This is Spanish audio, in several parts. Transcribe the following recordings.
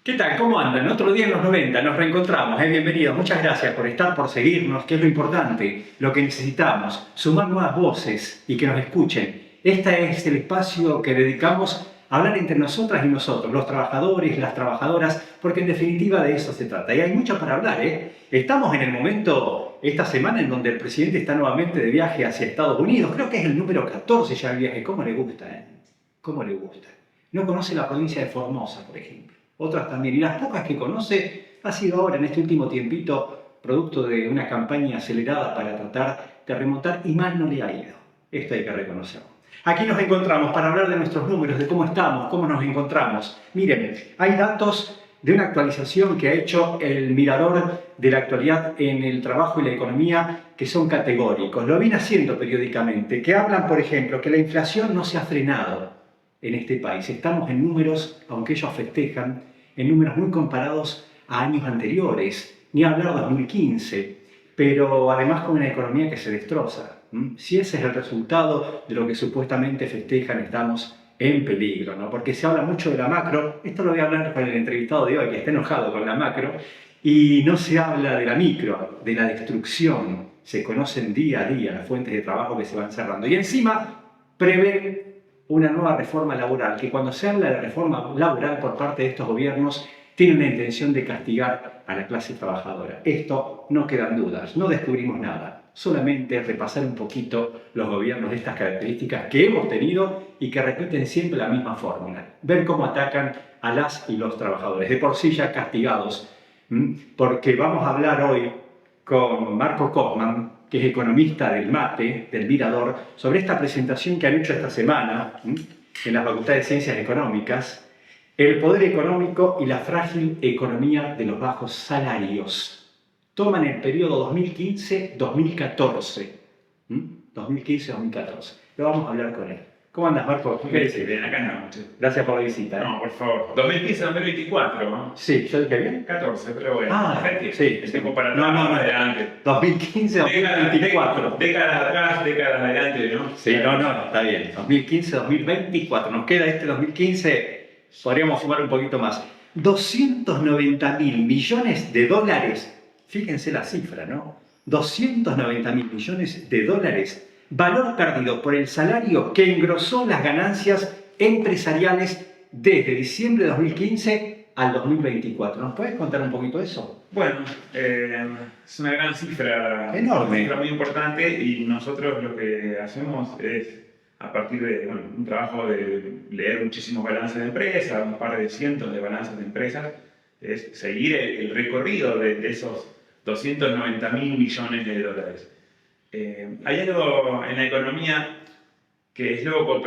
¿Qué tal? ¿Cómo andan? Otro día en los 90, nos reencontramos. Bienvenidos. Muchas gracias por estar, por seguirnos, que es lo importante, lo que necesitamos, sumar nuevas voces y que nos escuchen. Este es el espacio que dedicamos a hablar entre nosotras y nosotros, los trabajadores, las trabajadoras, porque en definitiva de eso se trata. Y hay mucho para hablar, ¿eh? Estamos en el momento, esta semana, en donde el presidente está nuevamente de viaje hacia Estados Unidos. Creo que es el número 14 ya el viaje. ¿Cómo le gusta, eh? ¿Cómo le gusta? No conoce la provincia de Formosa, por ejemplo. Otras también. Y las pocas que conoce ha sido ahora, en este último tiempito, producto de una campaña acelerada para tratar de remontar y mal no le ha ido. Esto hay que reconocerlo. Aquí nos encontramos para hablar de nuestros números, de cómo estamos, cómo nos encontramos. Miren, hay datos de una actualización que ha hecho el Mirador de la actualidad en el trabajo y la economía que son categóricos. Lo viene haciendo periódicamente, que hablan, por ejemplo, que la inflación no se ha frenado en este país. Estamos en números, aunque ellos festejan, en números muy comparados a años anteriores, ni hablar 2015, pero además con una economía que se destroza. Si ese es el resultado de lo que supuestamente festejan, estamos en peligro, ¿no? Porque se habla mucho de la macro, esto lo voy a hablar con el entrevistado de hoy, que está enojado con la macro, y no se habla de la micro, de la destrucción. Se conocen día a día las fuentes de trabajo que se van cerrando. Y encima prevé una nueva reforma laboral, que cuando se habla de reforma laboral por parte de estos gobiernos, tiene una intención de castigar a la clase trabajadora. Esto no quedan dudas, no descubrimos nada, solamente repasar un poquito los gobiernos de estas características que hemos tenido y que repiten siempre la misma fórmula, ver cómo atacan a las y los trabajadores, de por sí ya castigados, porque vamos a hablar hoy con Marco Kaufmann, que es economista del MATE, del Mirador, sobre esta presentación que han hecho esta semana en la Facultad de Ciencias Económicas, el poder económico y la frágil economía de los bajos salarios. Toman el periodo 2015-2014. 2015-2014. Lo vamos a hablar con él. ¿Cómo andas, Marco? ¿Qué decís? Bien, acá no. Gracias por la visita. No, por favor. 2015-2024, ¿no? Sí, ¿yo dije bien? 14, pero bueno. Sí. Estoy comparando No. adelante. 2015-2024. Décadas atrás, décadas adelante, ¿no? Sí, no, está bien. 2015-2024. Nos queda este 2015, podríamos sumar un poquito más. 290.000 millones de dólares. Fíjense la cifra, ¿no? 290.000 millones de dólares. Valor perdido por el salario que engrosó las ganancias empresariales desde diciembre de 2015 al 2024. ¿Nos puedes contar un poquito eso? Bueno, es una gran cifra. Enorme. Una cifra muy importante y nosotros lo que hacemos es, a partir de un trabajo de leer muchísimos balances de empresas, un par de cientos de balances de empresas, es seguir el recorrido de esos 290.000 millones de dólares. Hay algo en la economía que es loco,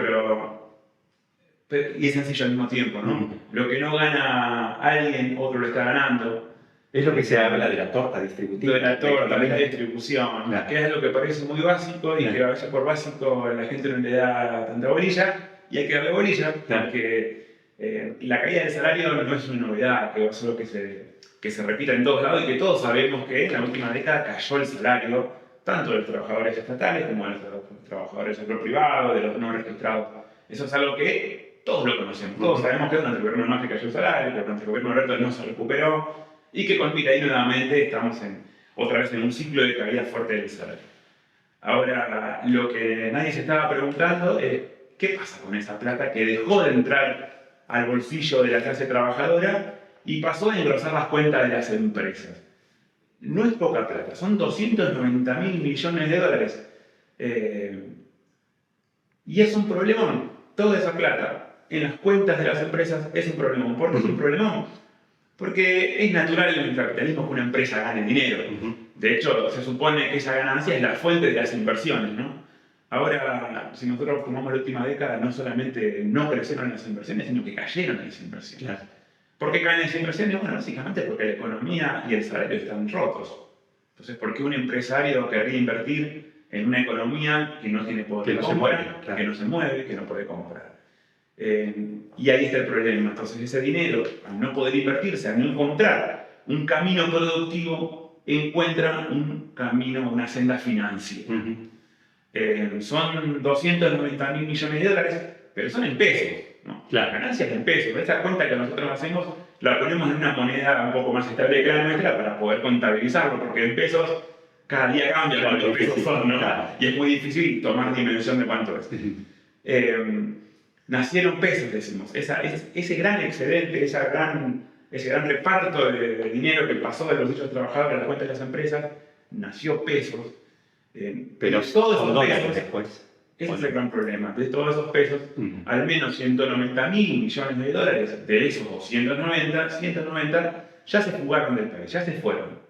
y es sencillo al mismo tiempo, ¿no? Lo que no gana alguien, otro lo está ganando. Es lo que se habla de la torta distributiva. De la torta, de la distribución, claro. Que es algo que parece muy básico y que a veces por básico la gente no le da tanta bolilla, y hay que darle bolilla, Claro. porque la caída del salario no es una novedad, que es algo que se repita en todos lados y que todos sabemos que en la última década cayó el salario, tanto de los trabajadores estatales como de los trabajadores del sector privado, de los no registrados. Eso es algo que todos lo conocemos. Todos sabemos que durante el gobierno de Macri cayó el salario, que durante el gobierno de Alberto no se recuperó y que con Pilaí nuevamente estamos otra vez en un ciclo de caída fuerte del salario. Ahora, lo que nadie se estaba preguntando es qué pasa con esa plata que dejó de entrar al bolsillo de la clase trabajadora y pasó a engrosar las cuentas de las empresas. No es poca plata, son 290.000 millones de dólares. Y es un problemón. Toda esa plata en las cuentas de las empresas es un problemón. ¿Por qué es un problemón? Porque es natural en el capitalismo que una empresa gane dinero. De hecho, se supone que esa ganancia es la fuente de las inversiones, ¿no? Ahora, si nosotros tomamos la última década, no solamente no crecieron las inversiones, sino que cayeron las inversiones. Claro. ¿Por qué caen las inversiones? Bueno, básicamente porque la economía y el salario están rotos. Entonces, ¿por qué un empresario querría invertir en una economía que no tiene poder de compra, que no se mueve, que no puede comprar? Y ahí está el problema. Entonces, ese dinero, al no poder invertirse, al no encontrar un camino productivo, encuentra un camino, una senda financiera. Son 290.000 millones de dólares, pero son en pesos. ¿no? Claro. Ganancias en pesos. Esa cuenta que nosotros hacemos la ponemos en una moneda un poco más estable que la nuestra para poder contabilizarlo, porque en pesos cada día cambia Claro, cuántos pesos difícil, son, ¿no? claro. Y es muy difícil tomar dimensión de cuánto es. Nacieron pesos, decimos. Ese gran excedente, ese gran reparto de dinero que pasó de los dichos trabajadores a las cuentas de las empresas, nació pesos. Pero todos son esos dólares pesos, después. ese es el gran problema. De todos esos pesos, al menos 190.000 millones de dólares, de esos 190 ya se fugaron del país, ya se fueron.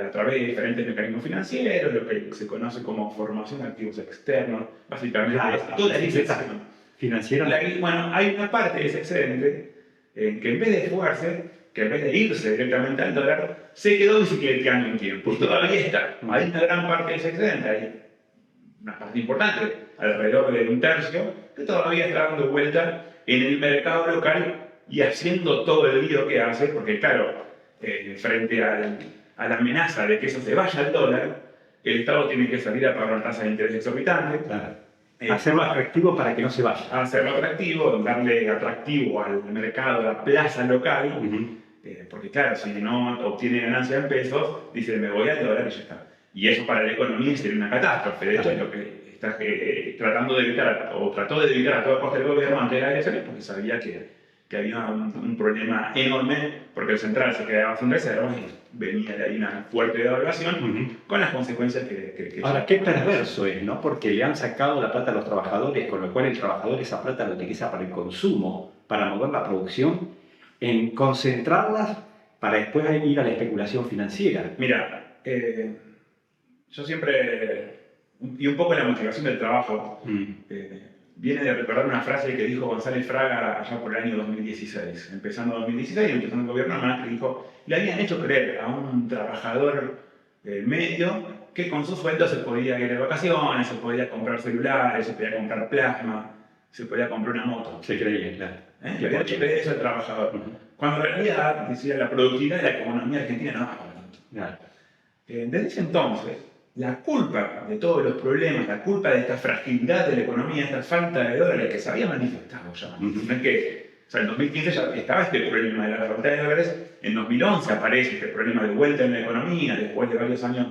A través de diferentes mecanismos financieros, lo que se conoce como formación de activos externos, básicamente dolarización Financiera. Bueno, hay una parte de ese excedente que en vez de fugarse, que en vez de irse directamente al dólar, se quedó bicicleteando un tiempo. Y todavía está. Hay una gran parte de ese excedente, hay una parte importante, alrededor de un tercio, que todavía está dando vuelta en el mercado local y haciendo todo el lío que hace, porque claro, frente a la amenaza de que eso se vaya al dólar, el Estado tiene que salir a pagar una tasa de interés exorbitante. Claro. Hacerlo atractivo para que no se vaya. Hacerlo atractivo, darle atractivo al mercado, a la plaza local, porque claro, si no obtiene ganancia en pesos, dice me voy al dólar y ya está. Y eso para la economía sería una catástrofe. De hecho, es lo que está tratando de evitar, o trató de evitar a toda costa el gobierno antes de las elecciones, porque sabía que había un problema enorme, porque el central se quedaba sin reservas y venía de ahí una fuerte devaluación, con las consecuencias que ahora, qué perverso es, ¿no? Porque le han sacado la plata a los trabajadores, con lo cual el trabajador esa plata la utiliza para el consumo, para mover la producción, en concentrarlas para después ir a la especulación financiera. Mira, yo siempre, y un poco la motivación del trabajo, viene de recordar una frase que dijo González Fraga allá por el año 2016, empezando 2016 y empezando el gobierno Macri, dijo, le habían hecho creer a un trabajador medio que con su sueldo se podía ir de vacaciones, se podía comprar celulares, se podía comprar plasma, se podía comprar una moto. Se creía, claro. Le habían hecho creer eso al trabajador. Cuando en realidad, decía, la productividad de la economía argentina no va para tanto. Claro. Desde ese entonces, la culpa de todos los problemas, la culpa de esta fragilidad de la economía, esta falta de dólares que se había manifestado ya. No es que, o sea, en 2015 ya estaba este problema de la falta de dólares, en 2011 aparece este problema de vuelta en la economía, después de varios años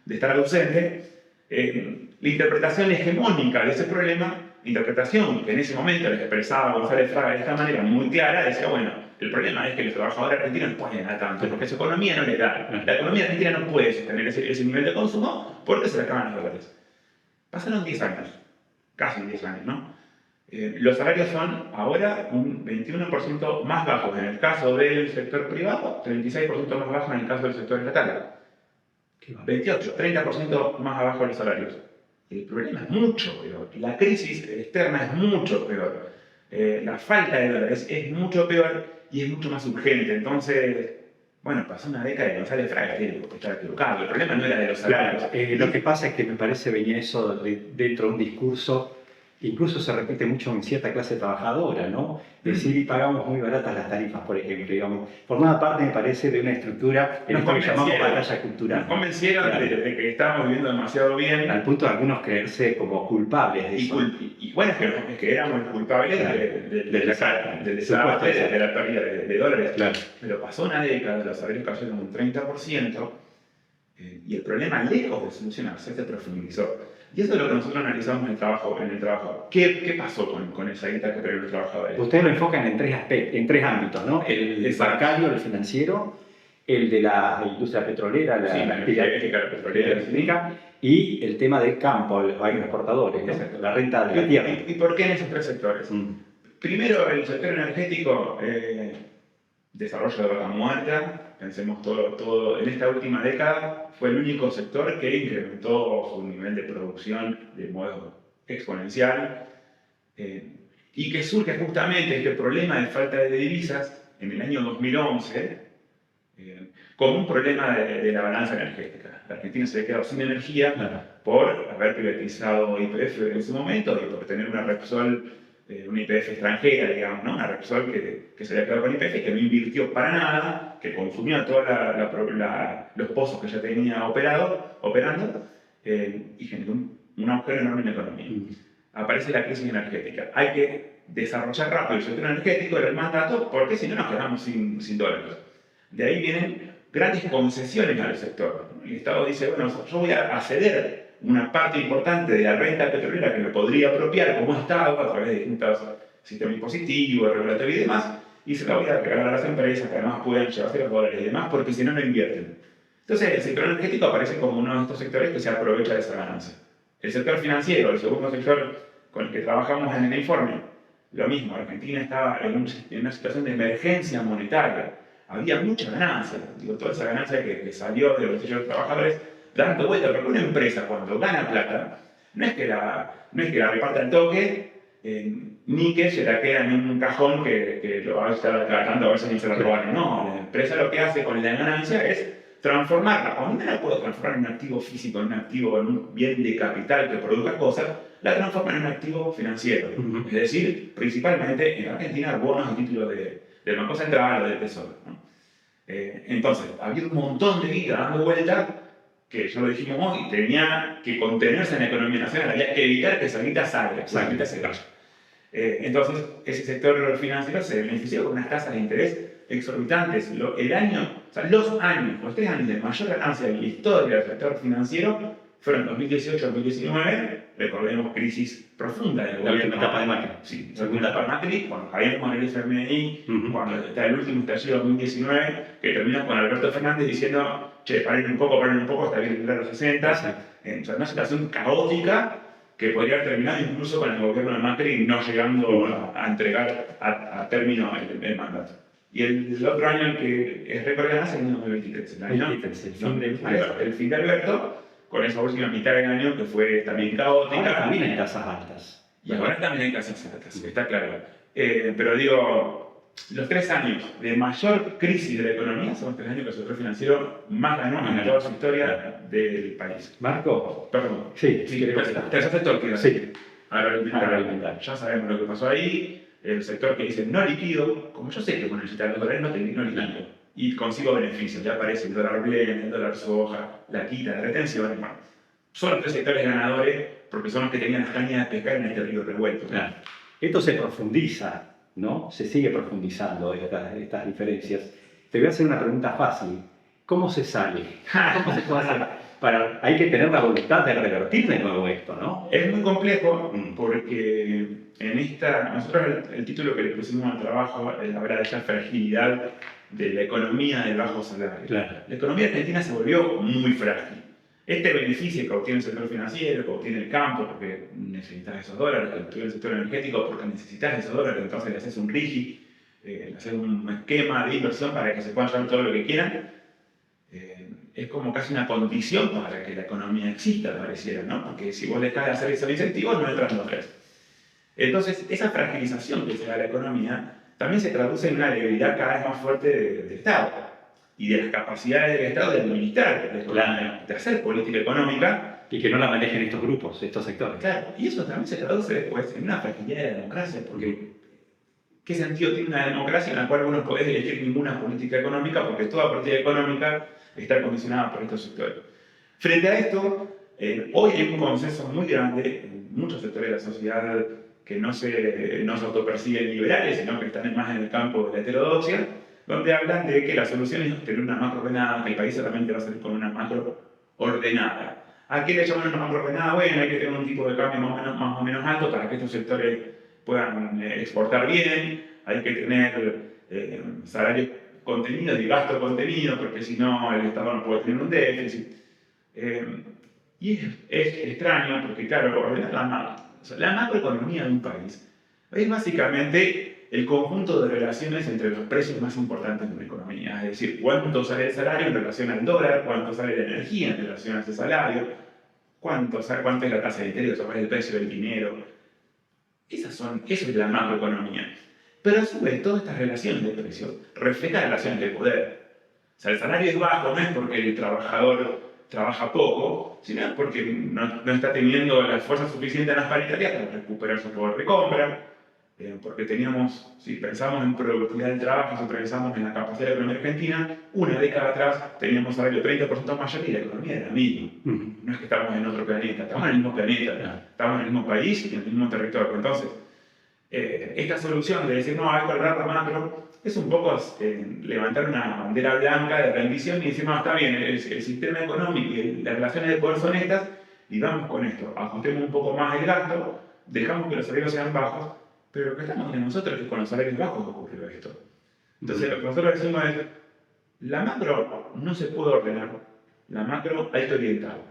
de estar ausente. La interpretación hegemónica de ese problema, interpretación que en ese momento le expresaba González Fraga de esta manera muy clara, decía, bueno, el problema es que los trabajadores argentinos no pueden ganar tanto, porque su economía no les da. La economía argentina no puede sostener ese nivel de consumo porque se le acaban los dólares. Pasaron 10 años, casi 10 años, ¿no? Los salarios son ahora un 21% más bajos en el caso del sector privado, 36% más bajos en el caso del sector estatal. 28, 30% más abajo los salarios. El problema es mucho peor. La crisis externa es mucho peor. La falta de dólares es mucho peor y es mucho más urgente. Entonces, bueno, pasó una década y González Fraga estaba equivocado. El problema no era de los salarios. Lo que pasa es que me parece venía eso dentro de un discurso, incluso se repite mucho en cierta clase trabajadora, ¿no? Decir, y pagamos muy baratas las tarifas, por ejemplo, digamos. Formaba parte, me parece, de una estructura en esto que llamamos batalla cultural. Nos convencieron de que estábamos viviendo demasiado bien. Al punto de algunos creerse como culpables de eso. Y bueno, es que éramos culpables del desastre, de la pérdida de dólares. Claro. Pero pasó una década, los salarios cayeron un 30%, y el problema, lejos de solucionarse, se profundizó. Y eso es lo que nosotros analizamos en el trabajo. ¿Qué pasó con esa guita que perdieron los trabajadores? Ustedes lo enfocan en tres ámbitos, ¿no? El bancario, el financiero, el de la industria petrolera, la energética, la petrolera, y el tema del campo, los agroexportadores, ¿no? La renta de la tierra. ¿Y por qué en esos tres sectores? Primero, el sector energético, desarrollo de vaca muerta. Pensemos todo, en esta última década fue el único sector que incrementó su nivel de producción de modo exponencial, y que surge justamente este problema de falta de divisas en el año 2011 como un problema de la balanza energética. La Argentina se había quedado sin energía por haber privatizado YPF en su momento y por tener una Repsol, una YPF extranjera, digamos, ¿no? Una Repsol que se había quedado con YPF, que no invirtió para nada, que consumió todos los pozos que ya tenía operando, y generó un agujero enorme en la economía. Aparece la crisis energética. Hay que desarrollar rápido el sector energético era el mandato, porque si no nos quedamos sin dólares. De ahí vienen grandes concesiones al sector. El Estado dice, bueno, yo voy a ceder una parte importante de la renta petrolera que me podría apropiar como Estado a través de distintos sistemas impositivos, regulatorios y demás, y se la voy a regalar a las empresas que además puedan llevarse los dólares y demás, porque si no, no invierten. Entonces, el sector energético aparece como uno de estos sectores que se aprovecha de esa ganancia. El sector financiero, el segundo sector con el que trabajamos en el informe, lo mismo, Argentina estaba en una situación de emergencia monetaria. Había mucha ganancia, digo, toda esa ganancia que salió de los bolsillos de los trabajadores dando vuelta, porque una empresa cuando gana plata, no es que la reparta al toque, ni que se la queda en un cajón que lo va a estar tratando a ver si se la robaron. No, la empresa lo que hace con la ganancia es transformarla. Cuando no la puedo transformar en un activo físico, en un activo, en un bien de capital que produzca cosas, la transforma en un activo financiero. Es decir, principalmente en Argentina, bonos a título del Banco Central o del Tesoro, ¿no? Entonces, había un montón de guita dando vuelta que ya lo dijimos hoy, tenía que contenerse en la economía nacional, había que evitar que esa guita salga, esa guita se vaya. Entonces, ese sector financiero se benefició con unas tasas de interés exorbitantes. Los 3 años de mayor ganancia en la historia del sector financiero fueron 2018-2019, recordemos crisis profunda del gobierno. La etapa de Macri. Sí, segunda etapa de Macri, cuando Javier con el FMI, cuando está el último estallido 2019, que termina con Alberto Fernández diciendo, che, paren un poco, hasta bien los 60. Sí. O sea, una situación caótica que podría haber terminado incluso con el gobierno de Macri no llegando a entregar a término el mandato. Y el otro año en que es récord de ganancia es el 2023. El fin de Alberto, con esa última mitad del año que fue también caótica. Ahora también hay tasas altas. Y ahora también hay tasas altas, está claro. Pero digo, los 3 años de mayor crisis de la economía son los 3 años que el sector financiero más ganó en toda su historia del país. Marco. Perdón. Sí, tercer sector que sí. agroalimentario. Ya sabemos lo que pasó ahí. El sector que dice no liquido, como yo sé que bueno, necesitar los dólares, no liquido. Y consigo beneficios. Ya aparece el dólar blend, el dólar soja, la quita, la retención. Bueno, son los 3 sectores ganadores porque son los que tenían las cañas de pescar en este río revuelto. Claro. Esto se profundiza, ¿no? Se sigue profundizando estas diferencias. Te voy a hacer una pregunta fácil. ¿Cómo se sale? ¿Cómo se puede hacer? Hay que tener la voluntad de revertir de nuevo esto, ¿no? Es muy complejo porque nosotros el título que le pusimos al trabajo habla de esa fragilidad de la economía del bajo salario. Claro. La economía argentina se volvió muy frágil. Este beneficio que obtiene el sector financiero, que obtiene el campo porque necesitas esos dólares, que obtiene el sector energético porque necesitas esos dólares, entonces le haces un RIGI, le haces un esquema de inversión para que se puedan llevar todo lo que quieran. Es como casi una condición para que la economía exista, pareciera, ¿no? Porque si vos dejás de hacer esos incentivos, no entran los tres. Entonces, esa fragilización que se da a la economía también se traduce en una debilidad cada vez más fuerte del Estado y de las capacidades del Estado de administrar la economía, de hacer política económica. Y que no la manejen estos grupos, estos sectores. Claro, y eso también se traduce después en una fragilidad de la democracia, porque ¿qué sentido tiene una democracia en la cual vos no podés elegir ninguna política económica? Porque toda política económica está condicionada por estos sectores. Frente a esto, hoy hay un consenso muy grande en muchos sectores de la sociedad que no se autoperciben liberales, sino que están más en el campo de la heterodoxia, donde hablan de que la solución es tener una macro ordenada, que el país solamente va a salir con una macro ordenada. ¿A qué le llaman una macro ordenada? Bueno, hay que tener un tipo de cambio más o menos alto para que estos sectores puedan exportar bien, hay que tener salarios contenidos y gasto contenido, porque si no el Estado no puede tener un déficit. Y es extraño, porque claro, ordenar la macroeconomía de un país es básicamente el conjunto de relaciones entre los precios más importantes de una economía. Es decir, cuánto sale el salario en relación al dólar, cuánto sale la energía en relación a ese salario, cuánto es la tasa de interés, cuál es el precio del dinero. Eso es la macroeconomía. Pero a su vez, todas estas relaciones de precios reflejan relaciones de poder. O sea, el salario es bajo no es porque el trabajador trabaja poco, sino porque no está teniendo la fuerza suficiente en las paritarias para recuperar su poder de compra, porque si pensamos en productividad del trabajo, si pensamos en la capacidad de la economía argentina, una década atrás teníamos salario 30% mayor y la economía era mínima. No es que estamos en otro planeta, estamos en el mismo planeta, estamos en el mismo país y en el mismo territorio. Entonces, esta solución de decir, no, hay que hablar la macro, es un poco levantar una bandera blanca de rendición y decir, no, está bien, el sistema económico y las relaciones de poder son estas, y vamos con esto, ajustemos un poco más el gasto, dejamos que los salarios sean bajos, pero lo que estamos viendo nosotros es que con los salarios bajos ocurrió esto. Entonces, lo que nosotros decimos es, la macro no se puede ordenar, la macro hay que orientarla.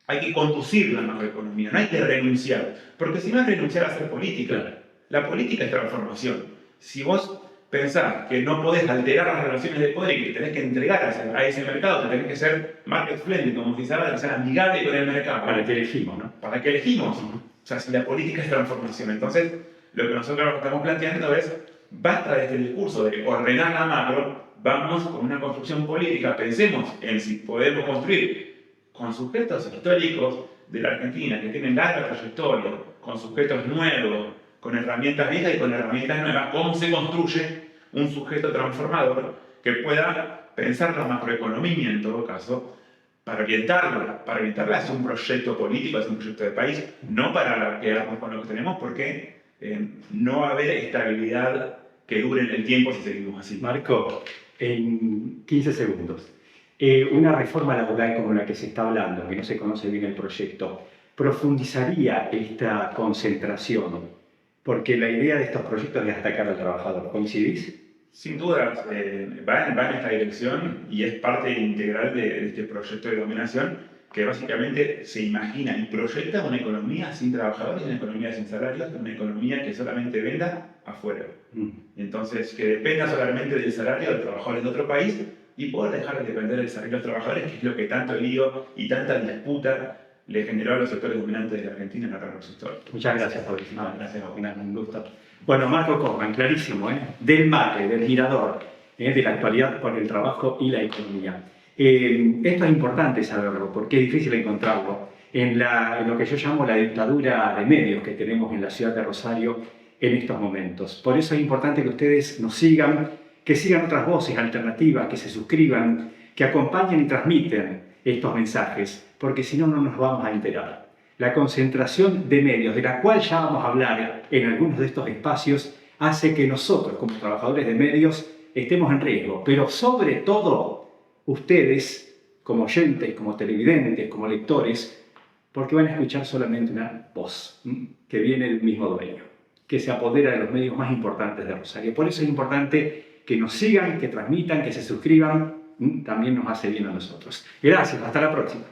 Hay que conducir la macroeconomía, no hay que renunciar, porque si no es renunciar a hacer política. Claro. La política es transformación. Si vos pensás que no podés alterar las relaciones de poder y que tenés que entregar a ese mercado, que tenés que ser market friendly, como se dice, ser amigable con el mercado. Para que elegimos, ¿no? ¿Para qué elegimos? O sea, si la política es transformación. Entonces, lo que nosotros estamos planteando es, basta de este discurso de ordenar la macro, vamos con una construcción política, pensemos en si podemos construir con sujetos históricos de la Argentina que tienen larga trayectoria, con sujetos nuevos, con herramientas viejas y con herramientas nuevas, cómo se construye un sujeto transformador que pueda pensar la macroeconomía en todo caso, para orientarla hacia un proyecto político, hacia un proyecto de país, no para quedarnos con lo que tenemos, porque no va a haber estabilidad que dure en el tiempo si seguimos así. Marco, en 15 segundos. Una reforma laboral como la que se está hablando, que no se conoce bien el proyecto, profundizaría esta concentración, porque la idea de estos proyectos es atacar al trabajador. ¿Coincidís? Sin duda, va en esta dirección y es parte integral de este proyecto de dominación que básicamente se imagina y proyecta una economía sin trabajadores, una economía sin salarios, una economía que solamente venda afuera. Entonces, que dependa solamente del salario de los trabajadores de otro país y poder dejar de depender del salario de los trabajadores, que es lo que tanto lío y tanta disputa le generó a los sectores dominantes de la Argentina en el ramo sector. Muchas gracias, Fabricio. Gracias a vos. Un gusto. Bueno, Marco Korman, clarísimo, del mate, del mirador, de la actualidad por el trabajo y la economía. Esto es importante saberlo, porque es difícil encontrarlo en lo que yo llamo la dictadura de medios que tenemos en la ciudad de Rosario en estos momentos. Por eso es importante que ustedes nos sigan, que sigan otras voces alternativas, que se suscriban, que acompañen y transmiten estos mensajes, porque si no, no nos vamos a enterar. La concentración de medios, de la cual ya vamos a hablar en algunos de estos espacios, hace que nosotros, como trabajadores de medios, estemos en riesgo. Pero sobre todo, ustedes, como oyentes, como televidentes, como lectores, porque van a escuchar solamente una voz que viene del mismo dueño, que se apodera de los medios más importantes de Rosario. Por eso es importante que nos sigan, que transmitan, que se suscriban, también nos hace bien a nosotros. Gracias, hasta la próxima.